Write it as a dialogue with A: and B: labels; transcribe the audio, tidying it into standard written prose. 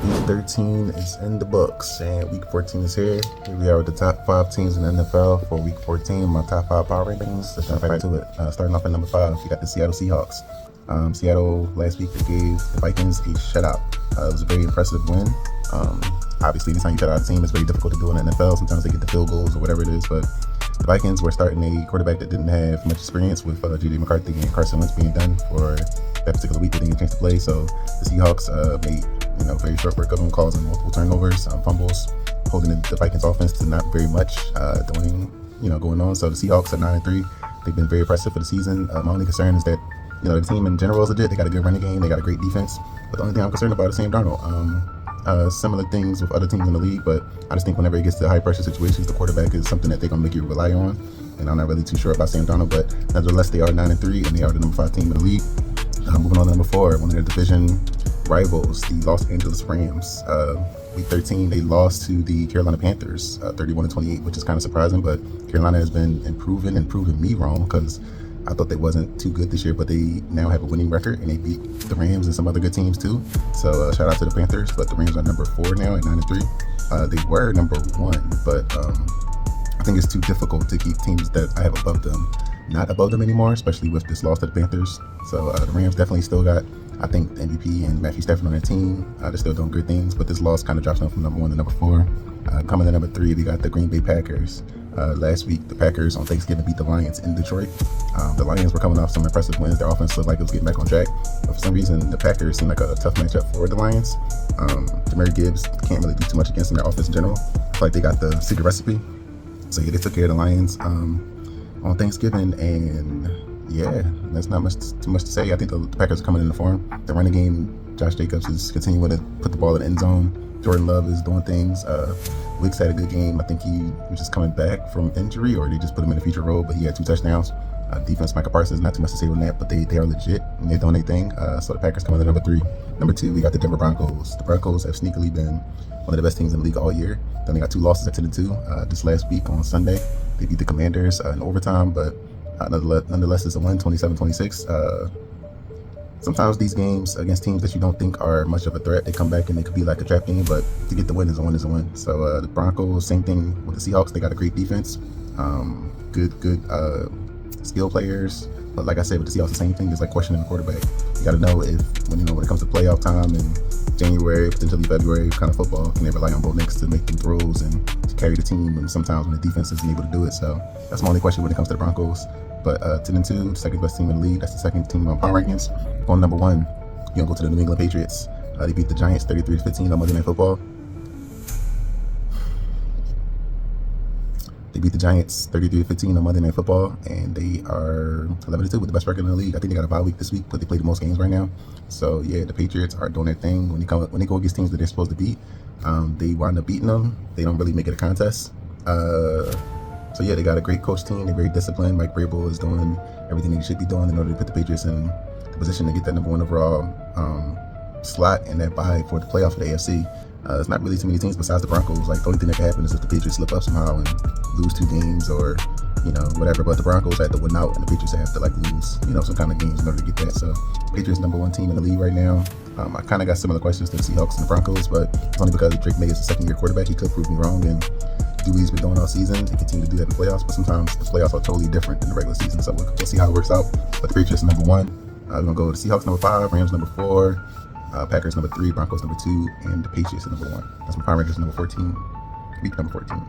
A: Week 13 is in the books, and Week 14 is here. Here we are with the top 5 teams in the NFL for Week 14. My top 5 power rankings. Let's jump right to it. Starting off at number 5, we got the Seattle Seahawks. Seattle last week gave the Vikings a shutout. It was a very impressive win. Obviously, anytime you shut out a team, it's very difficult to do in the NFL. Sometimes they get the field goals or whatever it is, but the Vikings were starting a quarterback that didn't have much experience with J.J. McCarthy and Carson Wentz being done for that particular week. They didn't get a chance to play, so the Seahawks made very short work of them, causing multiple turnovers, fumbles, holding the Vikings offense to not very much going on. So the Seahawks are 9-3. They've been very impressive for the season. My only concern is that the team in general is legit. They got a good running game. They got a great defense. But the only thing I'm concerned about is Sam Darnold. Similar things with other teams in the league, but I just think whenever it gets to high pressure situations, the quarterback is something that they're gonna make you rely on. And I'm not really too sure about Sam Darnold, but nevertheless, they are 9-3 and they are the number 5 team in the league. Moving on to number 4, one of their division rivals, the Los Angeles Rams. Week 13, they lost to the Carolina Panthers, 31-28, which is kind of surprising, but Carolina has been improving and proving me wrong, because I thought they wasn't too good this year, but they now have a winning record and they beat the Rams and some other good teams too. So shout out to the Panthers, but the Rams are number 4 now at 9-3. They were number 1, but I think it's too difficult to keep teams that I have above them not above them anymore, especially with this loss to the Panthers. So the Rams definitely still got, I think, the MVP and Matthew Stafford on their team. They're still doing good things, but this loss kind of drops them from number 1 to number 4. Coming to number 3, we got the Green Bay Packers. Last week, the Packers on Thanksgiving beat the Lions in Detroit. The Lions were coming off some impressive wins. Their offense looked like it was getting back on track. But for some reason, the Packers seemed like a tough matchup for the Lions. Jahmyr Gibbs can't really do too much against them. Their offense in general, I feel like they got the secret recipe. So yeah, they took care of the Lions on Thanksgiving, and yeah, that's not too much to say. I think the Packers are coming into form. The running game, Josh Jacobs is continuing to put the ball in the end zone. Jordan Love is doing things. Wicks had a good game. I think he was just coming back from injury, or they just put him in a feature role, but he had 2 touchdowns. Defense, Micah Parsons, not too much to say on that, but they are legit and they're doing their thing. So the Packers coming in at number 3. Number 2, we got the Denver Broncos. The Broncos have sneakily been one of the best teams in the league all year. They only got 2 losses at 10-2. This last week on Sunday, they beat the Commanders in overtime, but nonetheless, it's a win, 27-26. Sometimes these games against teams that you don't think are much of a threat, they come back and they could be like a trap game, but to get the win is a win is a win. So the Broncos, same thing with the Seahawks. They got a great defense, good skill players. But like I said, with the Seahawks, the same thing is like questioning the quarterback. You got to know when it comes to playoff time and January, potentially February kind of football, can they rely on Bo Nix to make the throws and to carry the team, and sometimes when the defense isn't able to do it. So that's my only question when it comes to the Broncos. But 10-2, second best team in the league. That's the second team on power rankings. On number 1, you're gonna go to the New England Patriots. They beat the Giants 33-15 on Monday Night Football. They beat the Giants 33-15 on Monday Night Football, and they are 11-2 with the best record in the league. I think they got a bye week this week, but they play the most games right now. So yeah, the Patriots are doing their thing. When they go against teams that they're supposed to beat, they wind up beating them. They don't really make it a contest. So yeah, they got a great coach team. They're very disciplined. Mike Vrabel is doing everything he should be doing in order to put the Patriots in the position to get that number 1 overall slot and that bye for the playoffs for the AFC. It's not really too many teams besides the Broncos. Like, the only thing that can happen is if the Patriots slip up somehow and lose 2 games or whatever. But the Broncos have to win out, and the Patriots have to lose some kind of games in order to get that. So Patriots number 1 team in the league right now. I kind of got similar questions to the Seahawks and the Broncos, but it's only because Drake May is a second-year quarterback. He could prove me wrong and do what he's been doing all season and continue to do that in the playoffs. But sometimes the playoffs are totally different than the regular season, so we'll see how it works out. But the Patriots number 1. We're gonna go to the Seahawks number 5, Rams number 4, Packers number 3, Broncos number 2, and the Patriots number 1. That's my power rankings number 14, week number 14.